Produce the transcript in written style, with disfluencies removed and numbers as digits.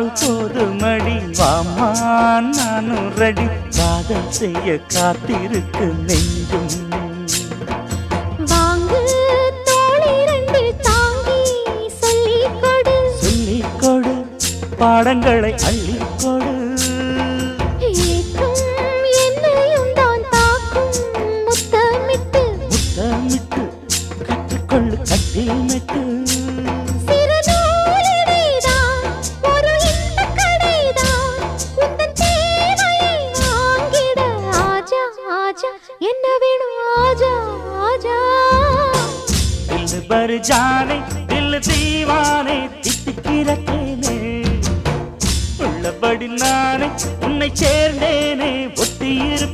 சொன்னால் போதுமடி வாமா நானும் ரெடி காதல் செய்ய காத்திருக்கு நெஞ்சும் வாங்கு தோளை ரெண்டு தாங்கி சொல்லிக் கொடு சொல்லிக் கொடு பாடங்களை அள்ளிக் கொடு ஏக்கும் என்னையும் தான் தாக்கும் முத்தமிட்டு முத்தமிட்டு கற்றுக்கொள்ளு கட்டில் மெட்டு சிறு நூலிடைதான் ஒரு இன்பக் கடைதான் உந்தன் தேவையை வாங்கிட ஆஜா ஆஜா என்ன வேணும் ஆஜா ஆஜா दिल भर जाने दिल दीवाने தித்திக்கிறேனே உள்ளபடி நானே உன்னை சேர்ந்தேனே ஒத்தியிரு